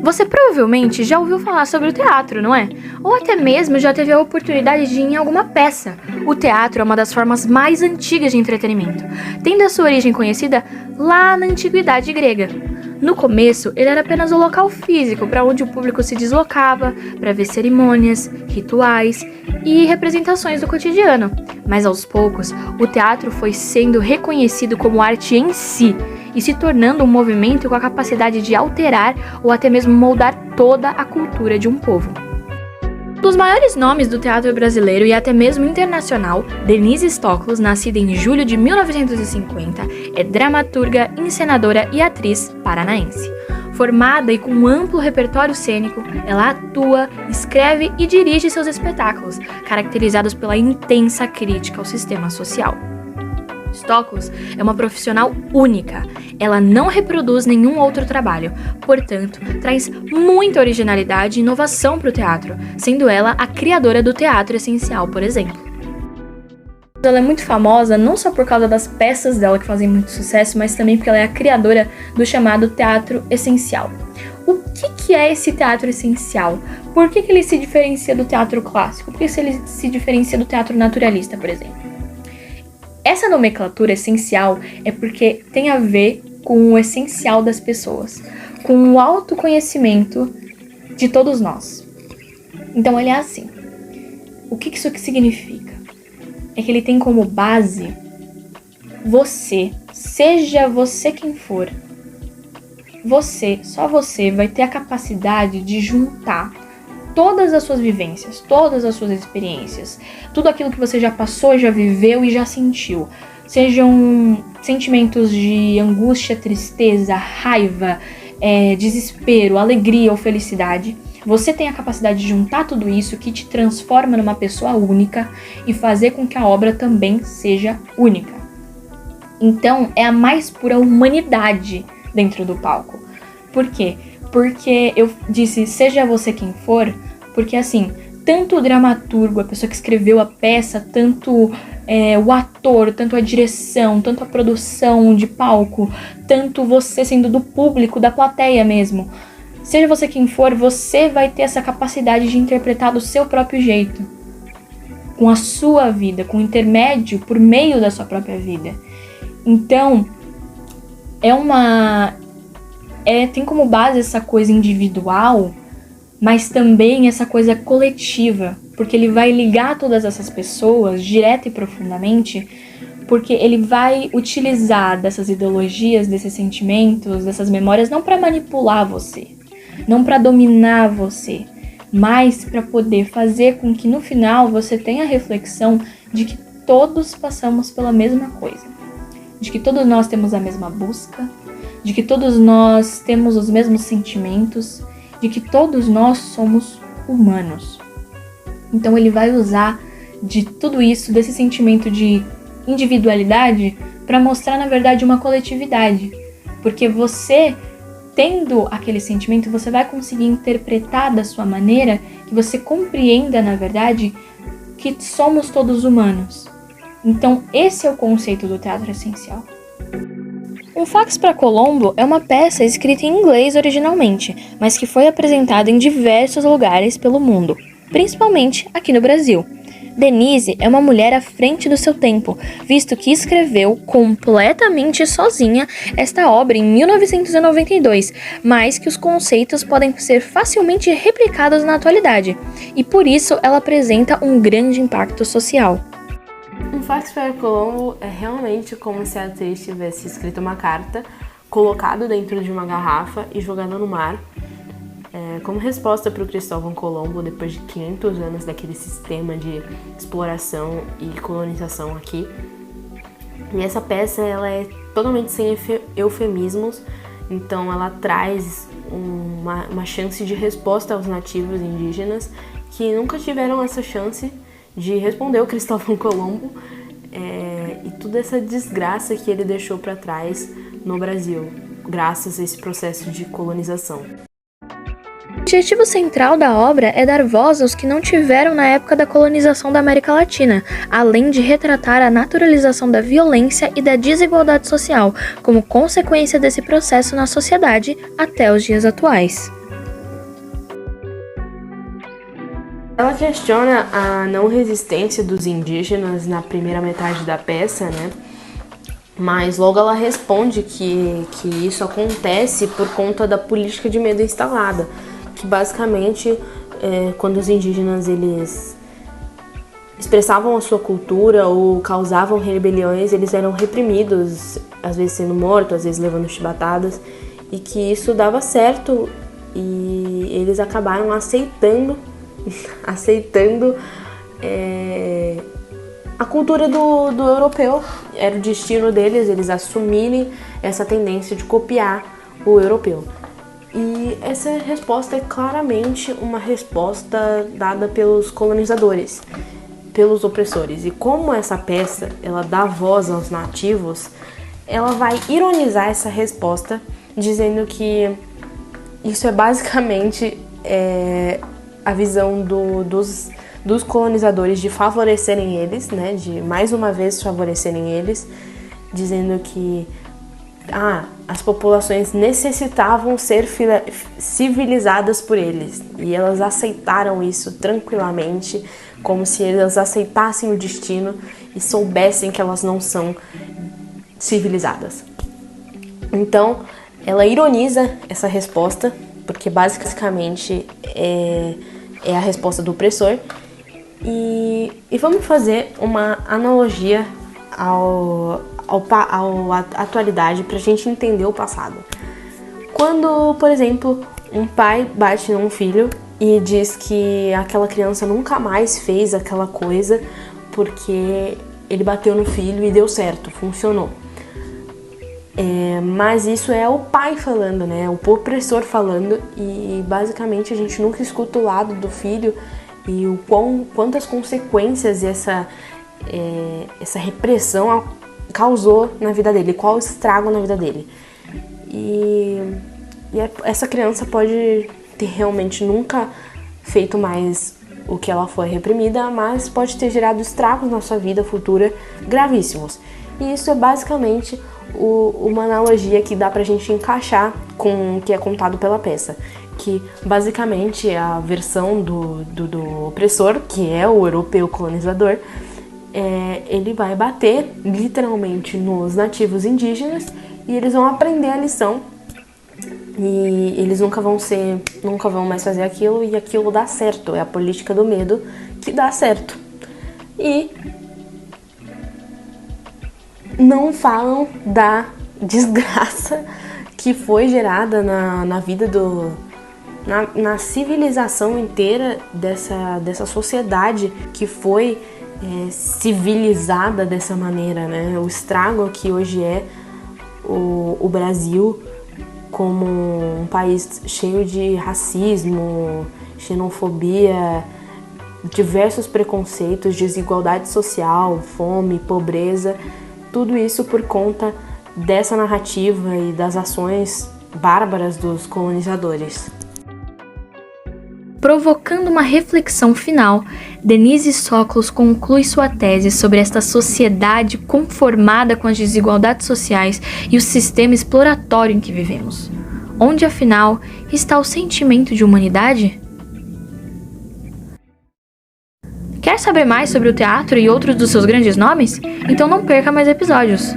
Você provavelmente já ouviu falar sobre o teatro, não é? Ou até mesmo já teve a oportunidade de ir em alguma peça. O teatro é uma das formas mais antigas de entretenimento, tendo a sua origem conhecida lá na antiguidade grega. No começo, ele era apenas um local físico para onde o público se deslocava para ver cerimônias, rituais e representações do cotidiano. Mas aos poucos, o teatro foi sendo reconhecido como arte em si e se tornando um movimento com a capacidade de alterar ou até mesmo moldar toda a cultura de um povo. Um dos maiores nomes do teatro brasileiro e até mesmo internacional, Denise Stoklos, nascida em julho de 1950, é dramaturga, encenadora e atriz paranaense. Formada e com um amplo repertório cênico, ela atua, escreve e dirige seus espetáculos, caracterizados pela intensa crítica ao sistema social. Stoklos é uma profissional única. Ela não reproduz nenhum outro trabalho, portanto, traz muita originalidade e inovação para o teatro, sendo ela a criadora do teatro essencial, por exemplo. Ela é muito famosa não só por causa das peças dela que fazem muito sucesso, mas também porque ela é a criadora do chamado teatro essencial. O que é esse teatro essencial? Por que ele se diferencia do teatro clássico? Por que ele se diferencia do teatro naturalista, por exemplo? Essa nomenclatura essencial é porque tem a ver com o essencial das pessoas, com o autoconhecimento de todos nós. Então ele é assim. O que isso significa? É que ele tem como base você, seja você quem for. Você, só você vai ter a capacidade de juntar todas as suas vivências, todas as suas experiências, tudo aquilo que você já passou, já viveu e já sentiu. Sejam sentimentos de angústia, tristeza, raiva, desespero, alegria ou felicidade. Você tem a capacidade de juntar tudo isso que te transforma numa pessoa única e fazer com que a obra também seja única. Então, é a mais pura humanidade dentro do palco. Por quê? Porque eu disse, seja você quem for, porque assim, tanto o dramaturgo, a pessoa que escreveu a peça, tanto o ator, tanto a direção, tanto a produção de palco, tanto você sendo do público, da plateia mesmo. Seja você quem for, você vai ter essa capacidade de interpretar do seu próprio jeito, com a sua vida, com o intermédio por meio da sua própria vida. Então, tem como base essa coisa individual, mas também essa coisa coletiva, porque ele vai ligar todas essas pessoas, direta e profundamente, porque ele vai utilizar dessas ideologias, desses sentimentos, dessas memórias, não para manipular você, não para dominar você, mas para poder fazer com que no final você tenha a reflexão de que todos passamos pela mesma coisa, de que todos nós temos a mesma busca, de que todos nós temos os mesmos sentimentos, de que todos nós somos humanos. Então ele vai usar de tudo isso, desse sentimento de individualidade, para mostrar na verdade uma coletividade. Porque você, tendo aquele sentimento, você vai conseguir interpretar da sua maneira que você compreenda na verdade que somos todos humanos. Então esse é o conceito do teatro essencial. Um Fax para Colombo é uma peça escrita em inglês originalmente, mas que foi apresentada em diversos lugares pelo mundo, principalmente aqui no Brasil. Denise é uma mulher à frente do seu tempo, visto que escreveu completamente sozinha esta obra em 1992, mas que os conceitos podem ser facilmente replicados na atualidade, e por isso ela apresenta um grande impacto social. Um Fax para Colombo é realmente como se a atriz tivesse escrito uma carta, colocado dentro de uma garrafa e jogado no mar, como resposta para o Cristóvão Colombo depois de 500 anos daquele sistema de exploração e colonização aqui. E essa peça ela é totalmente sem eufemismos, então ela traz uma chance de resposta aos nativos indígenas que nunca tiveram essa chance de responder o Cristóvão Colombo e toda essa desgraça que ele deixou para trás no Brasil, graças a esse processo de colonização. O objetivo central da obra é dar voz aos que não tiveram na época da colonização da América Latina, além de retratar a naturalização da violência e da desigualdade social, como consequência desse processo na sociedade até os dias atuais. Ela questiona a não resistência dos indígenas na primeira metade da peça, né? Mas logo ela responde que isso acontece por conta da política de medo instalada, que basicamente quando os indígenas eles expressavam a sua cultura ou causavam rebeliões, eles eram reprimidos, às vezes sendo mortos, às vezes levando chibatadas, e que isso dava certo e eles acabaram aceitando a cultura do europeu. Era o destino deles, eles assumirem essa tendência de copiar o europeu. E essa resposta é claramente uma resposta dada pelos colonizadores, pelos opressores. E como essa peça ela dá voz aos nativos, ela vai ironizar essa resposta, dizendo que isso é basicamente a visão dos colonizadores de favorecerem eles, né, de mais uma vez favorecerem eles, dizendo que as populações necessitavam ser civilizadas por eles, e elas aceitaram isso tranquilamente, como se elas aceitassem o destino e soubessem que elas não são civilizadas. Então, ela ironiza essa resposta, porque basicamente é a resposta do opressor. E vamos fazer uma analogia à atualidade para a gente entender o passado. Quando, por exemplo, um pai bate num filho e diz que aquela criança nunca mais fez aquela coisa porque ele bateu no filho e deu certo, funcionou. Mas isso é o pai falando, né? O opressor falando, e basicamente a gente nunca escuta o lado do filho e quantas consequências essa repressão causou na vida dele, qual estrago na vida dele. E essa criança pode ter realmente nunca feito mais o que ela foi reprimida, mas pode ter gerado estragos na sua vida futura gravíssimos. E isso é basicamente uma analogia que dá pra gente encaixar com o que é contado pela peça, que basicamente é a versão do opressor, que é o europeu colonizador. Ele vai bater literalmente nos nativos indígenas e eles vão aprender a lição, e eles nunca vão mais fazer aquilo, e aquilo dá certo. É a política do medo que dá certo. E não falam da desgraça que foi gerada na vida na civilização inteira dessa sociedade que foi civilizada dessa maneira, né? O estrago que hoje é o Brasil como um país cheio de racismo, xenofobia, diversos preconceitos, desigualdade social, fome, pobreza, tudo isso por conta dessa narrativa e das ações bárbaras dos colonizadores. Provocando uma reflexão final, Denise Soklos conclui sua tese sobre esta sociedade conformada com as desigualdades sociais e o sistema exploratório em que vivemos. Onde, afinal, está o sentimento de humanidade? Quer saber mais sobre o teatro e outros dos seus grandes nomes? Então não perca mais episódios!